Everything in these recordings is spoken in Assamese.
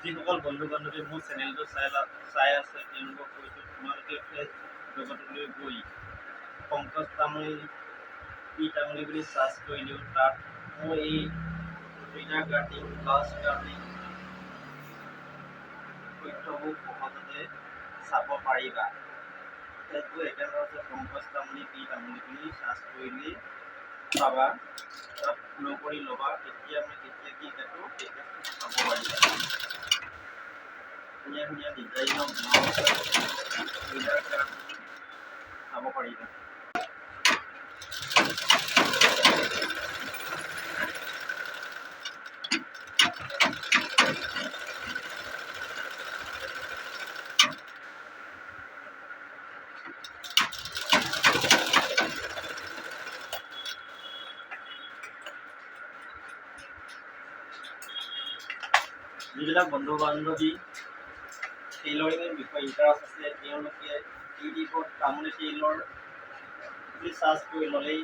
যিসকল বন্ধু বান্ধৱী মোৰ চেনেলটো চাই আছে তেওঁলোকক কৈছোঁ তোমালোকে ফ্ৰেছ জগতলৈ গৈ পংকজ তামুলী পি তামুলী বুলি চাৰ্চ কৰিলেও তাত মোৰ এই টুইটাৰ কাটিং ব্লাউজ কাটিং তথ্যবোৰ সহজতে চাব পাৰিবা। ফেচবুক একাউণ্ট আছে পংকজ তামুলী পি তামুলী বুলি চাৰ্চ কৰিলেই পাবা। তাত ফ'ল' কৰি ল'বা, তেতিয়া মই কেতিয়া কি কাটো তেতিয়া চাব পাৰিবা। ধুনীয়া ধুনীয়া ডিজাইনৰ ব্লাউজ চুইদাৰ চাব পাৰিবা। যিবিলাক বন্ধু বান্ধৱী টেইলৰিঙৰ বিষয়ে ইণ্টাৰেষ্ট আছে তেওঁলোকে ইউটিউবত তামুলী টেইলৰ বুলি চাৰ্চ কৰি ল'লেই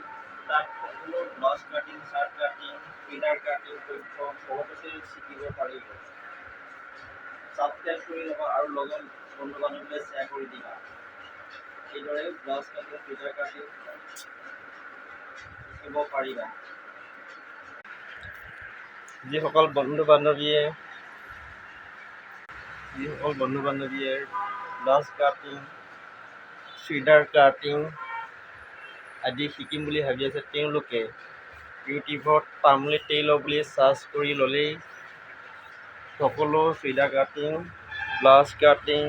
তাত সকলো ব্লাউজ কাটিং, চাৰ্ট কাটিং, চুইদাৰ কাটিং তথ্য সহজতে শিকিব পাৰিব। ছাবস্ক্ৰাইব কৰি ল'বা আৰু লগত বন্ধু বান্ধৱীলৈ শ্বেয়াৰ কৰি দিবা। এইদৰে ব্লাউজ কাটিং, চুইদাৰ কাটিং শিকিব পাৰিবা। যিসকল বন্ধু বান্ধৱীয়ে ব্লাউজ কাটিং, চুইদাৰ কাটিং আদি শিকিম বুলি ভাবি আছে তেওঁলোকে ইউটিউবত তামুলী টেইলৰ বুলি চাৰ্চ কৰি ল'লেই সকলো চুইদাৰ কাটিং, ব্লাউজ কাটিং,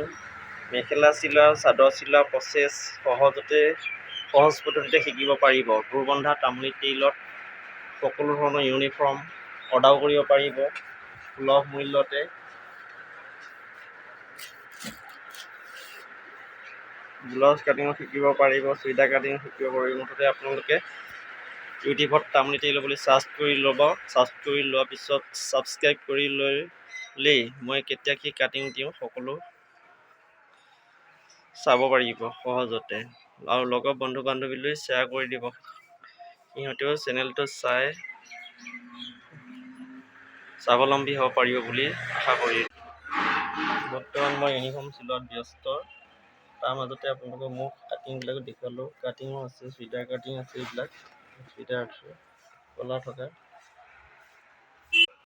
মেখেলা চিলা, চাদৰ চিলা প্ৰচেছ সহজ পদ্ধতিতে শিকিব পাৰিব। ঘূৰবন্ধা তামুলী টেইলত সকলো ধৰণৰ ইউনিফৰ্ম অৰ্ডাৰ কৰিব পাৰিব সুলভ মূল্যতে। ব্লাউজ কাটিং শিকিব পাৰিব, চুইদাৰ কাটিং শিকিব পাৰিব। মুঠতে আপোনালোকে ইউটিউবত তামুলী টেইলৰ বুলি চাৰ্চ কৰি ল'ব। চাৰ্চ কৰি লোৱাৰ পিছত ছাবস্ক্ৰাইব কৰি ল'লেই মই কেতিয়া কি কাটিং দিওঁ সকলো চাব পাৰিব সহজতে। আৰু লগৰ বন্ধু বান্ধৱীলৈ শ্বেয়াৰ কৰি দিব, সিহঁতেও চেনেলটো চাই স্বাৱলম্বী হ'ব পাৰিব বুলি আশা কৰি। বৰ্তমান মই ইউনিফৰ্ম চিলোৱাত ব্যস্ত, তাৰ মাজতে আপোনালোকক মোক কাটিংবিলাকো দেখুৱালোঁ। কাটিঙো আছে, চুইদাৰ কাটিং আছে, এইবিলাক চুইদাৰ আছে কলাৰ থকা।